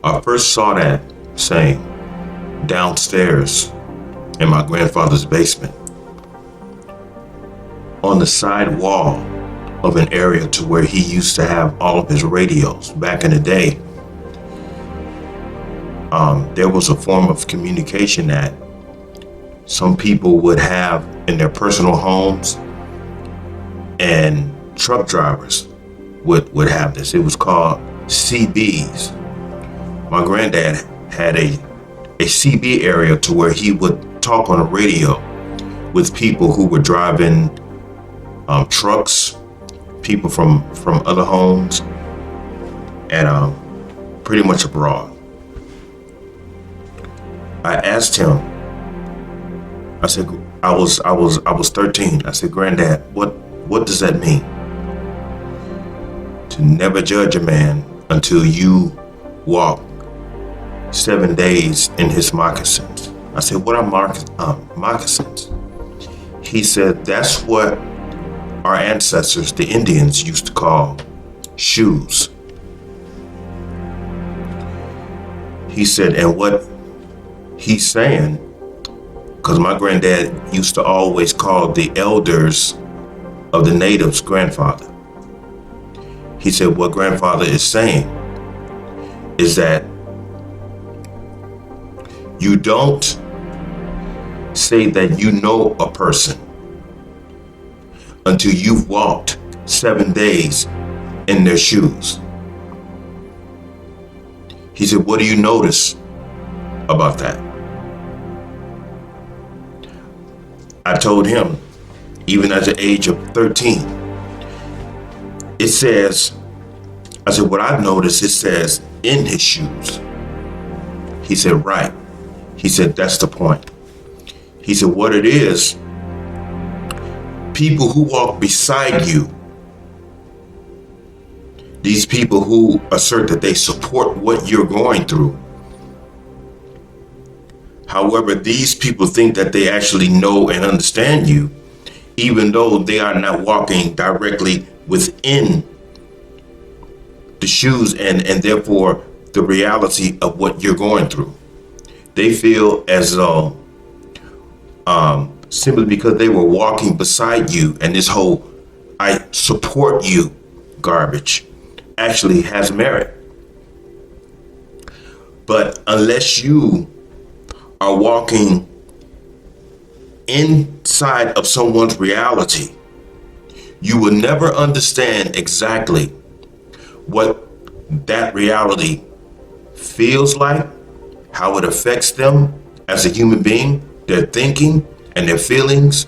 I first saw that saying downstairs in my grandfather's basement on the side wall of an area to where he used to have all of his radios. Back in the day, there was a form of communication that some people would have in their personal homes, and truck drivers would have this. It was called CBs. My granddad had a CB area to where he would talk on the radio with people who were driving trucks, people from other homes, and pretty much abroad. I asked him, I said, I was 13. I said, Granddad, what does that mean? To never judge a man until you walk 7 days in his moccasins. I said, what are moccasins? He said, that's what our ancestors, the Indians, used to call shoes. He said, and what he's saying, because my granddad used to always call the elders of the natives grandfather. He said, what grandfather is saying is that you don't say that you know a person until you've walked 7 days in their shoes. He said, what do you notice about that? I told him, even at the age of 13, it says, I said, what I've noticed, it says in his shoes. He said, right. He said, that's the point. He said, what it is, people who walk beside you, these people who assert that they support what you're going through. However, these people think that they actually know and understand you, even though they are not walking directly within the shoes and therefore the reality of what you're going through. They feel as though simply because they were walking beside you and this whole I support you garbage actually has merit. But unless you are walking inside of someone's reality, you will never understand exactly what that reality feels like, how it affects them as a human being, their thinking and their feelings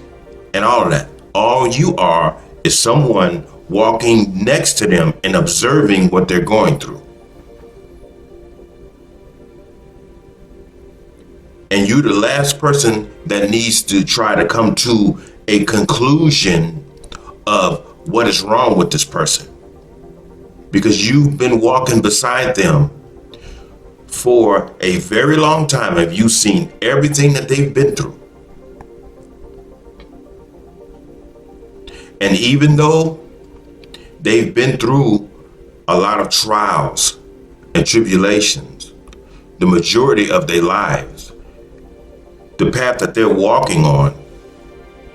and all of that. All you are is someone walking next to them and observing what they're going through. And you're the last person that needs to try to come to a conclusion of what is wrong with this person, because you've been walking beside them for a very long time. Have you seen everything that they've been through? And even though they've been through a lot of trials and tribulations, the majority of their lives, the path that they're walking on,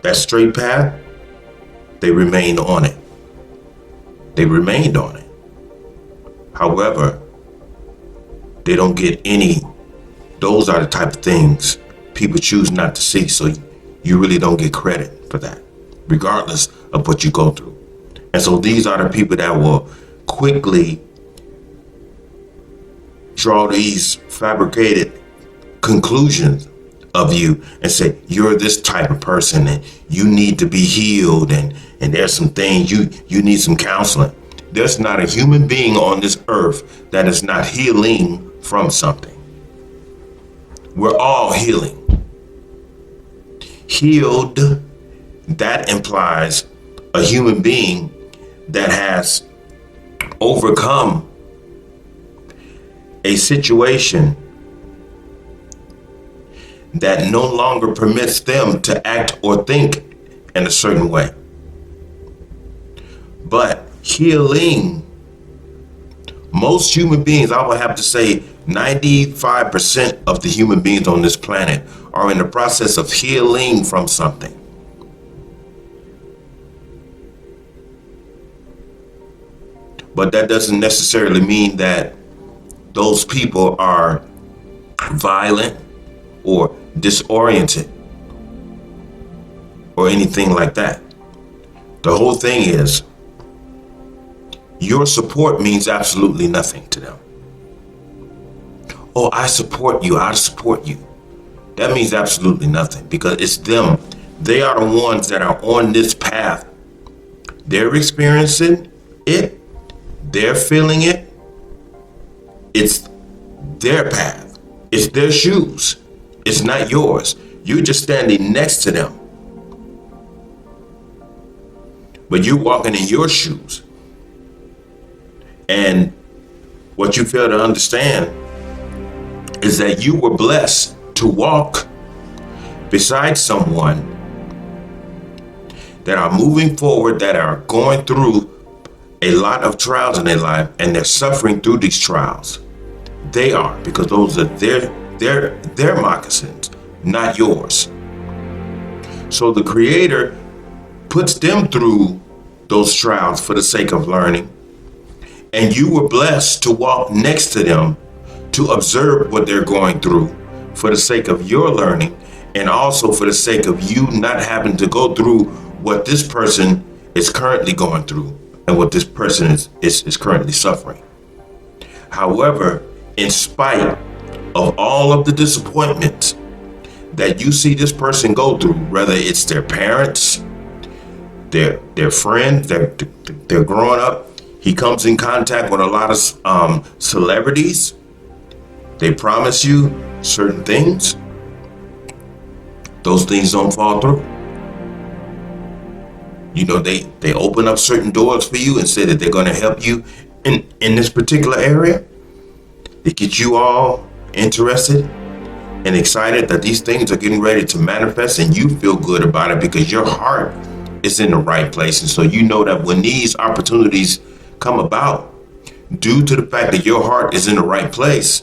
that straight path, they remained on it. They remained on it. However, they don't get any, those are the type of things people choose not to see. So you really don't get credit for that, regardless of what you go through. And so these are the people that will quickly draw these fabricated conclusions of you and say, you're this type of person and you need to be healed, and there's some things you need some counseling. There's not a human being on this earth that is not healing from something. We're all healing. Healed, that implies a human being that has overcome a situation that no longer permits them to act or think in a certain way. But healing, most human beings, I would have to say 95% of the human beings on this planet are in the process of healing from something. But that doesn't necessarily mean that those people are violent or disoriented or anything like that. The whole thing is, your support means absolutely nothing to them. Oh, I support you. That means absolutely nothing, because it's them. They are the ones that are on this path. They're experiencing it. They're feeling it. It's their path. It's their shoes. It's not yours. You're just standing next to them. But you're walking in your shoes. And what you fail to understand is that you were blessed to walk beside someone that are moving forward, that are going through a lot of trials in their life, and they're suffering through these trials. They are, because those are their moccasins, not yours. So the Creator puts them through those trials for the sake of learning, and you were blessed to walk next to them to observe what they're going through for the sake of your learning, and also for the sake of you not having to go through what this person is currently going through and what this person is currently suffering. However, in spite of all of the disappointments that you see this person go through, whether it's their parents, their friends, they're growing up, he comes in contact with a lot of celebrities. They promise you certain things. Those things don't fall through. You know, they open up certain doors for you and say that they're going to help you in this particular area. They get you all interested and excited that these things are getting ready to manifest, and you feel good about it because your heart is in the right place. And so you know that when these opportunities come about, due to the fact that your heart is in the right place,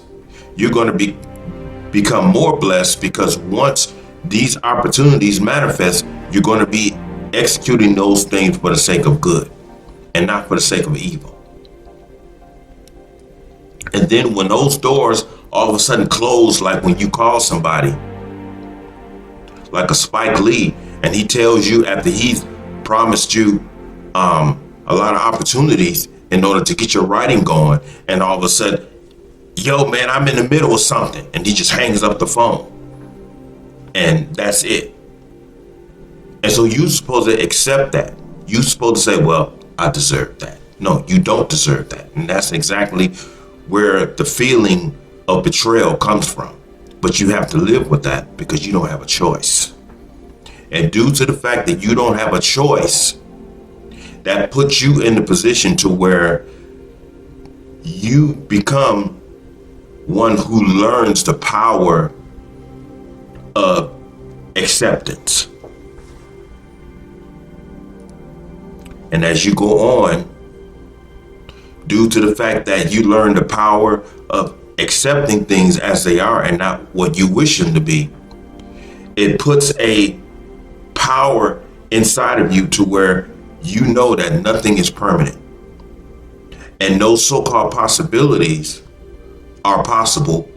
you're going to become more blessed, because once these opportunities manifest, you're going to be executing those things for the sake of good and not for the sake of evil. And then when those doors all of a sudden close, like when you call somebody like a Spike Lee, and he tells you after he's promised you a lot of opportunities in order to get your writing going, and all of a sudden, yo man, I'm in the middle of something, and he just hangs up the phone, and that's it. And so you're supposed to accept that. You're supposed to say, well, I deserve that. No, you don't deserve that. And that's exactly where the feeling of betrayal comes from. But you have to live with that because you don't have a choice. And due to the fact that you don't have a choice, that puts you in the position to where you become one who learns the power of acceptance. And as you go on, due to the fact that you learn the power of accepting things as they are and not what you wish them to be, it puts a power inside of you to where you know that nothing is permanent. And those so-called possibilities are possible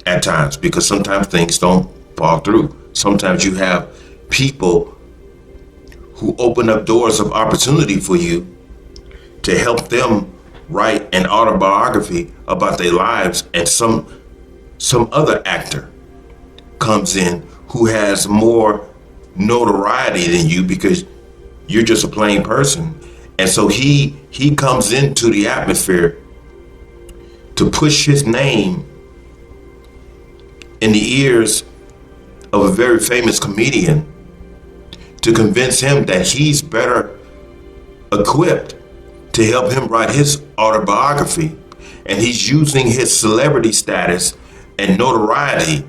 at times, because sometimes things don't fall through. Sometimes you have people who open up doors of opportunity for you to help them write an autobiography about their lives, and some other actor comes in who has more notoriety than you because you're just a plain person. And so he comes into the atmosphere to push his name in the ears of a very famous comedian to convince him that he's better equipped to help him write his autobiography. And he's using his celebrity status and notoriety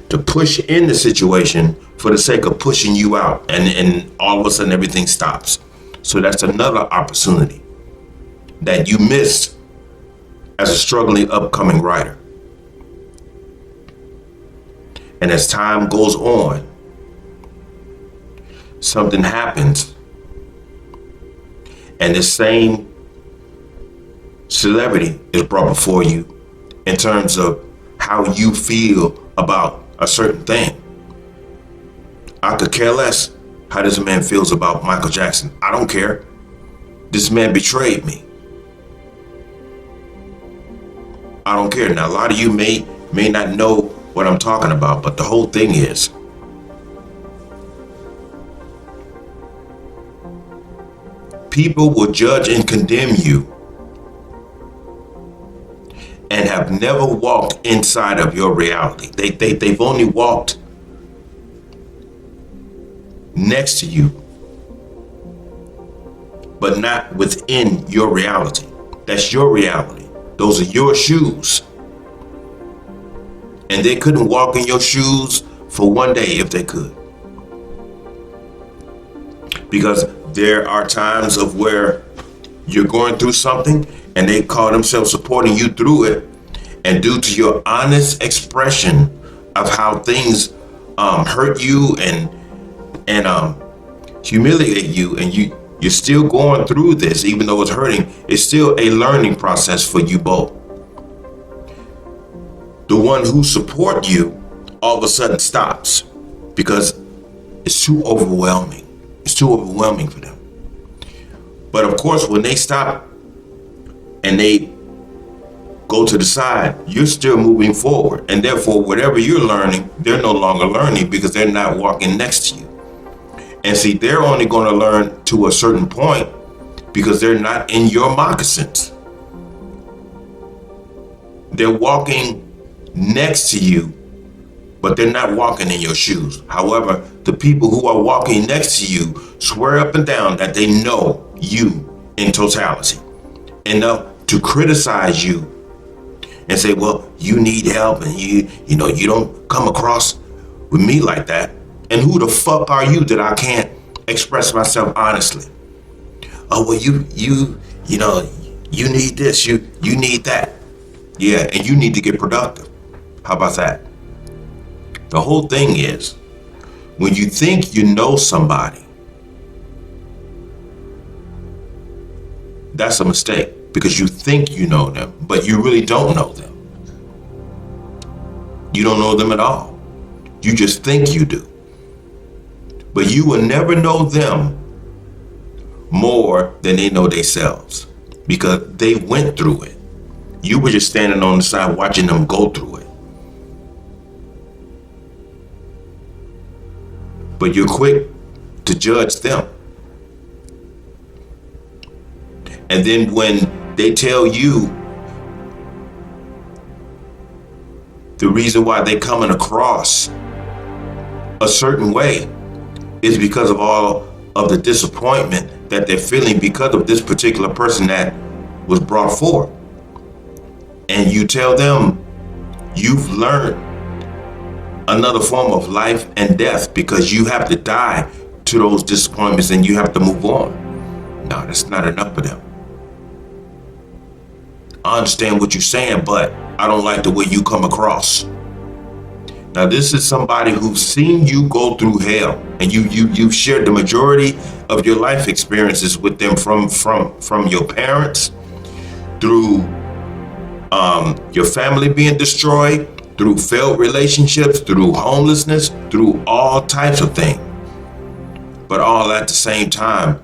to push in the situation for the sake of pushing you out. And all of a sudden everything stops. So that's another opportunity that you missed as a struggling upcoming writer. And as time goes on, something happens, and the same celebrity is brought before you in terms of how you feel about a certain thing. I could care less how this man feels about Michael Jackson. I don't care. This man betrayed me. I don't care. Now, a lot of you may not know what I'm talking about, but the whole thing is, people will judge and condemn you and have never walked inside of your reality. They've only walked next to you, but not within your reality. That's your reality. Those are your shoes. And they couldn't walk in your shoes for one day if they could. Because there are times of where you're going through something and they call themselves supporting you through it. And due to your honest expression of how things hurt you and humiliate you, and you're still going through this, even though it's hurting, it's still a learning process for you both. The one who support you all of a sudden stops because it's too overwhelming. It's too overwhelming for them. But of course, when they stop and they go to the side, you're still moving forward. And therefore, whatever you're learning, they're no longer learning because they're not walking next to you. And see, they're only going to learn to a certain point because they're not in your moccasins. They're walking next to you, but they're not walking in your shoes. However, the people who are walking next to you swear up and down that they know you in totality enough to criticize you and say, well, you need help and you don't come across with me like that. And who the fuck are you that I can't express myself honestly? Oh, well, you need this, you need that. Yeah, and you need to get productive. How about that? The whole thing is, when you think you know somebody, that's a mistake, because you think you know them, but you really don't know them. You don't know them at all. You just think you do. But you will never know them more than they know themselves, because they went through it. You were just standing on the side watching them go through it. But you're quick to judge them. And then when they tell you the reason why they're coming across a certain way is because of all of the disappointment that they're feeling because of this particular person that was brought forth. And you tell them you've learned another form of life and death because you have to die to those disappointments and you have to move on. No, that's not enough for them. I understand what you're saying, but I don't like the way you come across. Now, this is somebody who's seen you go through hell, and you've shared the majority of your life experiences with them from your parents, through your family being destroyed, through failed relationships, through homelessness, through all types of things. But all at the same time,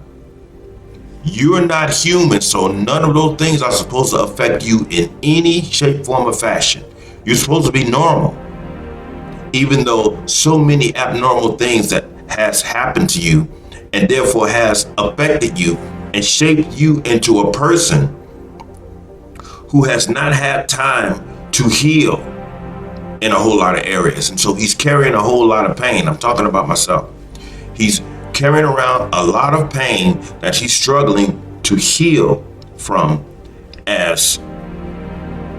you're not human, so none of those things are supposed to affect you in any shape, form, or fashion. You're supposed to be normal. Even though so many abnormal things that has happened to you and therefore has affected you and shaped you into a person who has not had time to heal in a whole lot of areas. And so he's carrying a whole lot of pain. I'm talking about myself. He's carrying around a lot of pain that he's struggling to heal from as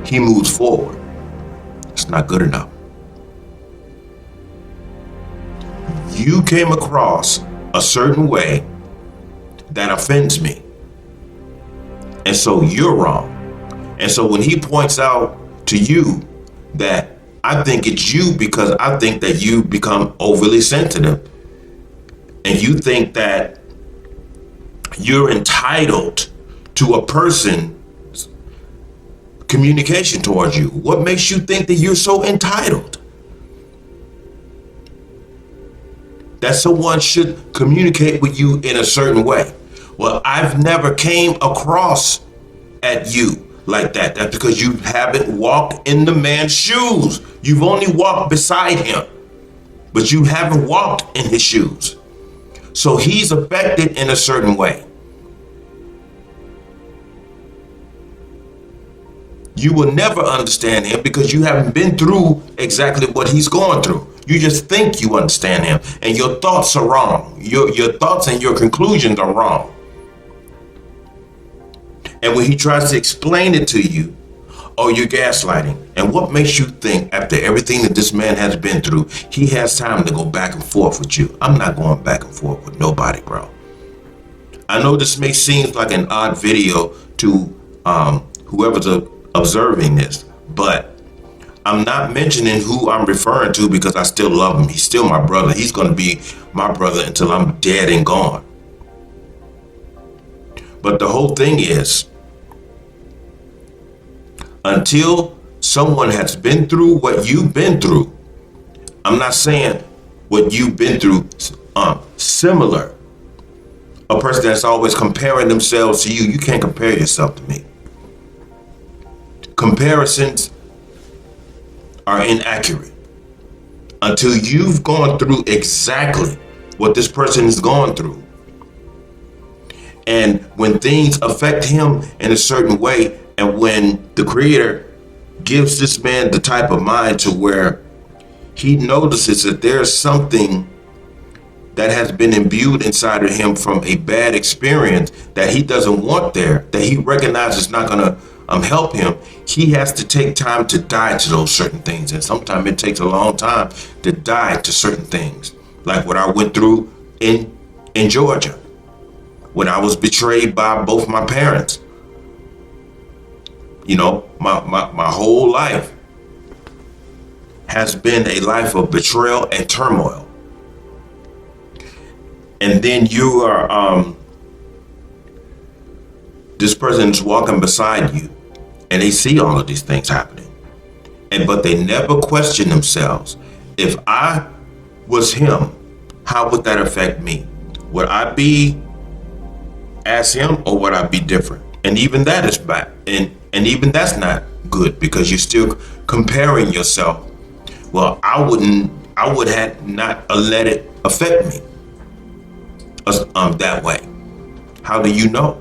he moves forward. It's not good enough. You came across a certain way that offends me. And so you're wrong. And so when he points out to you that I think it's you because I think that you become overly sensitive and you think that you're entitled to a person's communication towards you. What makes you think that you're so entitled? That someone should communicate with you in a certain way. Well, I've never came across at you like that. That's because you haven't walked in the man's shoes. You've only walked beside him, but you haven't walked in his shoes. So he's affected in a certain way. You will never understand him because you haven't been through exactly what he's going through. You just think you understand him, and your thoughts are wrong. Your thoughts and your conclusions are wrong. And when he tries to explain it to you, oh, you're gaslighting. And what makes you think after everything that this man has been through, he has time to go back and forth with you? I'm not going back and forth with nobody, bro. I know this may seem like an odd video to whoever's observing this, but I'm not mentioning who I'm referring to because I still love him. He's still my brother. He's going to be my brother until I'm dead and gone. But the whole thing is, until someone has been through what you've been through, I'm not saying what you've been through, similar. A person that's always comparing themselves to you, you can't compare yourself to me. Comparisons are inaccurate until you've gone through exactly what this person is going through. And when things affect him in a certain way, and when the Creator gives this man the type of mind to where he notices that there's something that has been imbued inside of him from a bad experience that he doesn't want there, that he recognizes not going to help him, he has to take time to die to those certain things. And sometimes it takes a long time to die to certain things. Like what I went through in Georgia, when I was betrayed by both my parents. You know, my whole life has been a life of betrayal and turmoil. And then you are, this person is walking beside you and they see all of these things happening. But they never question themselves. If I was him, how would that affect me? Would I be as him or would I be different? And even that is bad. And even that's not good because you're still comparing yourself. Well, I would have not let it affect me that way. How do you know?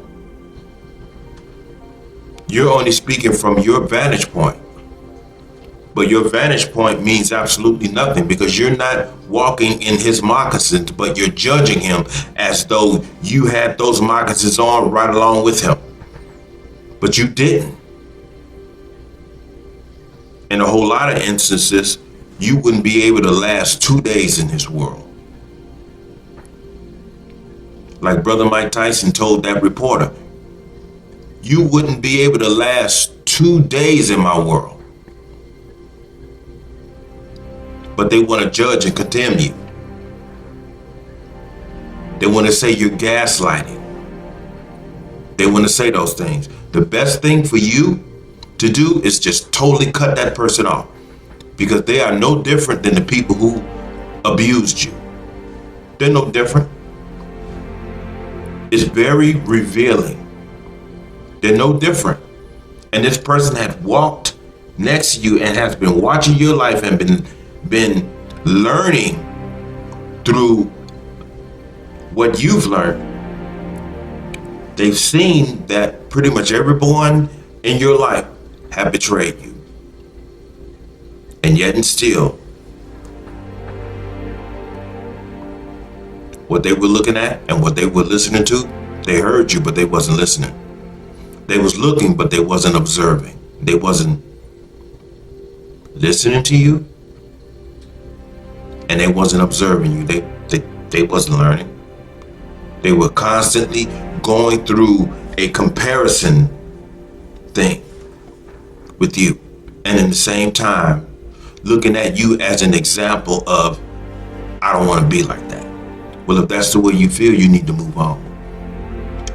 You're only speaking from your vantage point. But your vantage point means absolutely nothing because you're not walking in his moccasins, but you're judging him as though you had those moccasins on right along with him. But you didn't. In a whole lot of instances, you wouldn't be able to last 2 days in his world. Like Brother Mike Tyson told that reporter, you wouldn't be able to last 2 days in my world. But they want to judge and condemn you. They want to say you're gaslighting. They want to say those things. The best thing for you to do is just totally cut that person off because they are no different than the people who abused you. They're no different. It's very revealing. They're no different. And this person had walked next to you and has been watching your life and been learning through what you've learned. They've seen that pretty much everyone in your life have betrayed you. And yet and still, what they were looking at and what they were listening to, they heard you, but they wasn't listening. They was looking, but they wasn't observing. They wasn't listening to you, and they wasn't observing you. They wasn't learning. They were constantly going through a comparison thing. with you. And in the same time, looking at you as an example of, I don't want to be like that. Well, if that's the way you feel, you need to move on.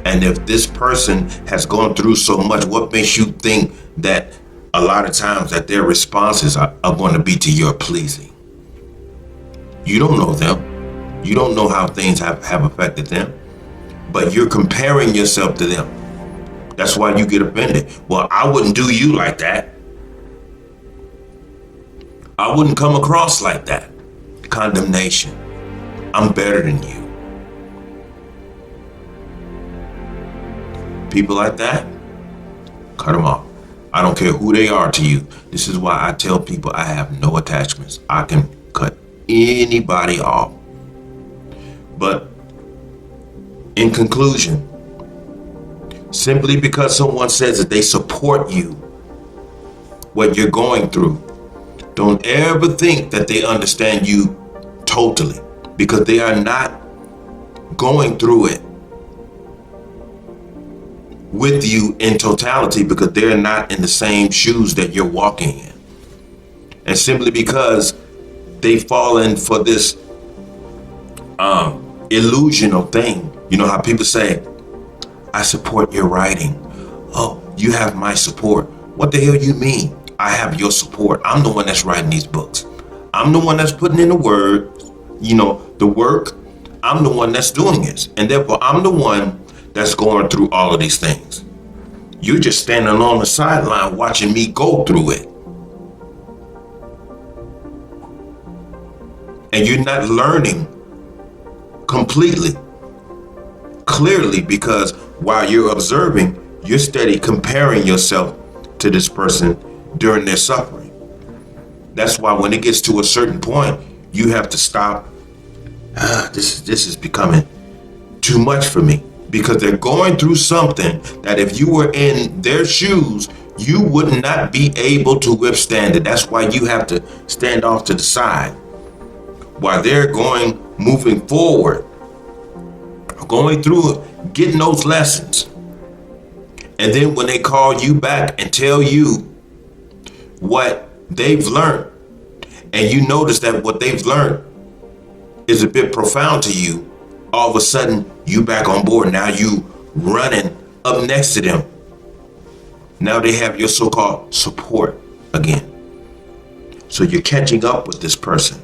And if this person has gone through so much, what makes you think that a lot of times that their responses are going to be to your pleasing? You don't know them. You don't know how things have affected them. But you're comparing yourself to them. That's why you get offended. Well, I wouldn't do you like that. I wouldn't come across like that. Condemnation. I'm better than you. People like that, cut them off. I don't care who they are to you. This is why I tell people I have no attachments. I can cut anybody off. But in conclusion, simply because someone says that they support you, what you're going through, don't ever think that they understand you totally, because they are not going through it with you in totality, because they're not in the same shoes that you're walking in. And simply because they fall in for this illusional thing. You know how people say, I support your writing. Oh, you have my support. What the hell you mean? I have your support. I'm the one that's writing these books. I'm the one that's putting in the word, the work. I'm the one that's doing this. And therefore, I'm the one that's going through all of these things. You're just standing on the sideline watching me go through it. And you're not learning completely, clearly, because while you're observing, you're steady comparing yourself to this person during their suffering. That's why when it gets to a certain point, you have to stop. This is becoming too much for me, because they're going through something that if you were in their shoes, you would not be able to withstand it. That's why you have to stand off to the side while they're moving forward, going through it, getting those lessons. And then when they call you back and tell you what they've learned, and you notice that what they've learned is a bit profound to you, all of a sudden you back on board. Now you running up next to them. Now they have your so-called support again. So you're catching up with this person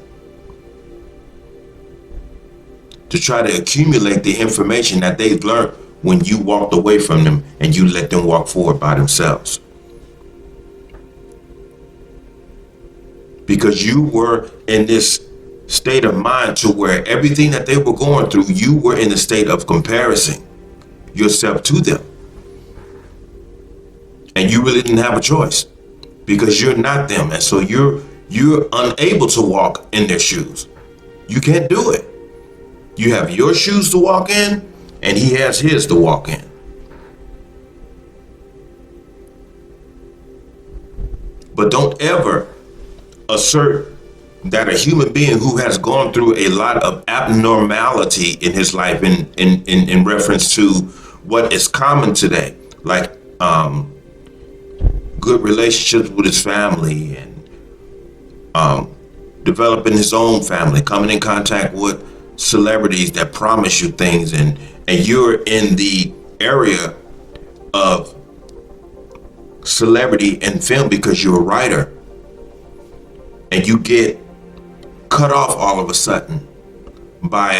to try to accumulate the information that they've learned when you walked away from them and you let them walk forward by themselves. Because you were in this state of mind to where everything that they were going through, you were in a state of comparison yourself to them. And you really didn't have a choice, because you're not them. And so you're unable to walk in their shoes. You can't do it. You have your shoes to walk in, and he has his to walk in. But don't ever assert that a human being who has gone through a lot of abnormality in his life in reference to what is common today, like good relationships with his family and developing his own family, coming in contact with celebrities that promise you things, and you're in the area of celebrity and film because you're a writer, and you get cut off all of a sudden by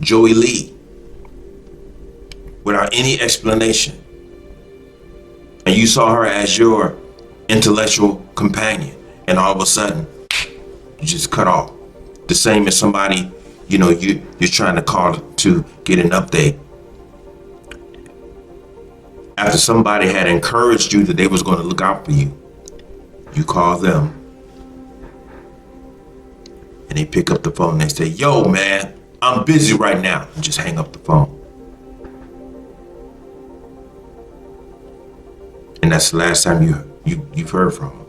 Joey Lee without any explanation, and you saw her as your intellectual companion, and all of a sudden you just cut off. The same as somebody, you're trying to call to get an update after somebody had encouraged you that they was going to look out for you. You call them and they pick up the phone and they say, yo man, I'm busy right now, and just hang up the phone. And that's the last time you've heard from them.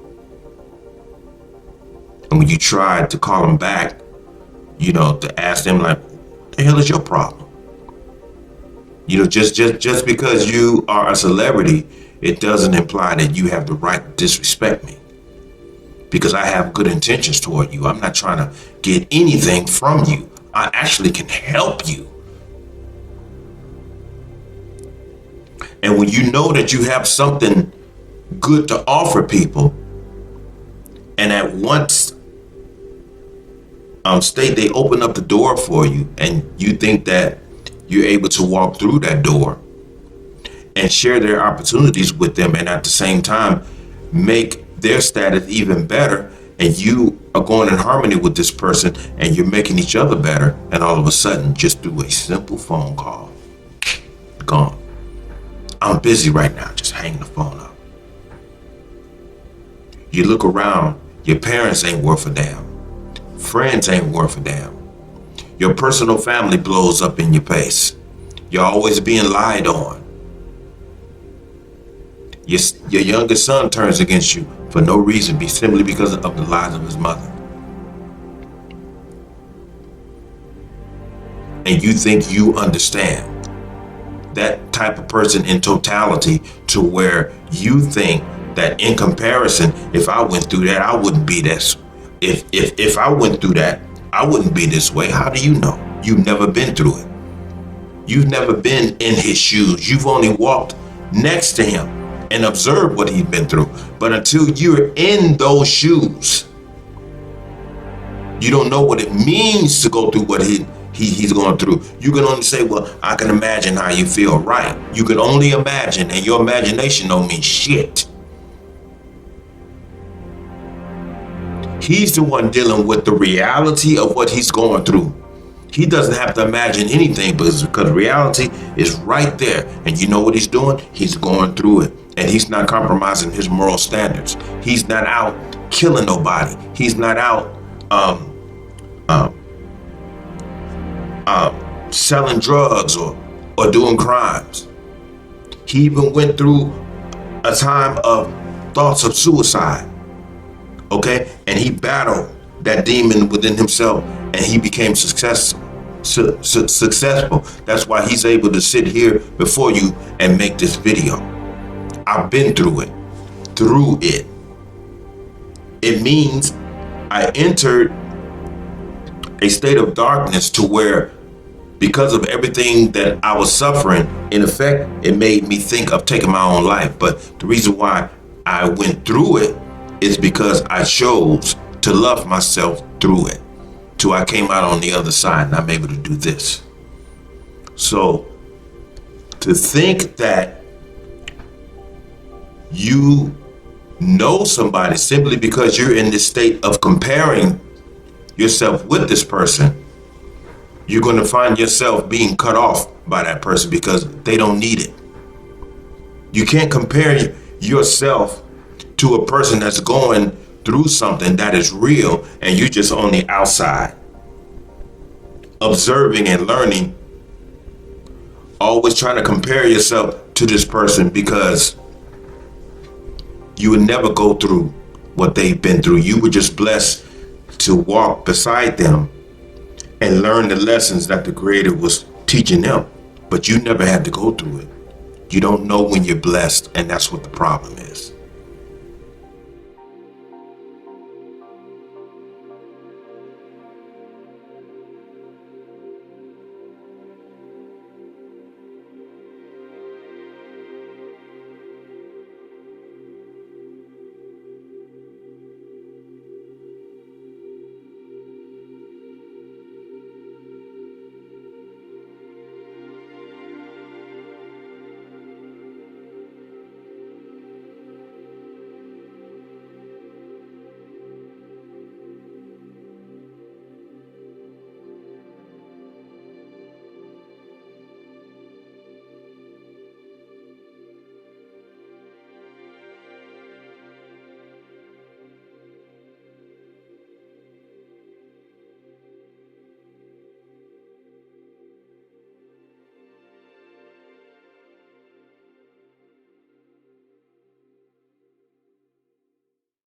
And when you tried to call them back, to ask them, like, what the hell is your problem? Just because you are a celebrity, it doesn't imply that you have the right to disrespect me, because I have good intentions toward you. I'm not trying to get anything from you. I actually can help you. And when you know that you have something good to offer people, and at once state they open up the door for you, and you think that you're able to walk through that door and share their opportunities with them, and at the same time make their status even better, and you are going in harmony with this person, and you're making each other better, and all of a sudden, just through a simple phone call, gone. I'm busy right now. Just hang the phone up. You look around, your parents ain't worth a damn. Friends ain't worth a damn. Your personal family blows up in your face. You're always being lied on. Your youngest son turns against you for no reason, simply because of the lies of his mother. And you think you understand. That type of person in totality, to where you think that in comparison, if I went through that, I wouldn't be this. If I went through that, I wouldn't be this way. How do you know? You've never been through it. You've never been in his shoes. You've only walked next to him and observed what he's been through. But until you're in those shoes, you don't know what it means to go through what he's going through. You can only say, well, I can imagine how you feel. Right. You can only imagine, and your imagination don't mean shit. He's the one dealing with the reality of what he's going through. He doesn't have to imagine anything, because reality is right there. And you know what he's doing? He's going through it. And he's not compromising his moral standards. He's not out killing nobody. He's not out selling drugs or doing crimes. He even went through a time of thoughts of suicide. Okay? And he battled that demon within himself, and he became successful. That's why he's able to sit here before you and make this video. I've been through it. It means I entered a state of darkness, to where, because of everything that I was suffering, in effect, it made me think of taking my own life. But the reason why I went through it is because I chose to love myself through it, till I came out on the other side and I'm able to do this. So to think that you know somebody simply because you're in this state of comparing yourself with this person, you're going to find yourself being cut off by that person because they don't need it. You can't compare yourself to a person that's going through something that is real, and you're just on the outside observing and learning, always trying to compare yourself to this person, because you would never go through what they've been through. You were just blessed to walk beside them and learn the lessons that the Creator was teaching them, but you never had to go through it. You don't know when you're blessed, and that's what the problem is.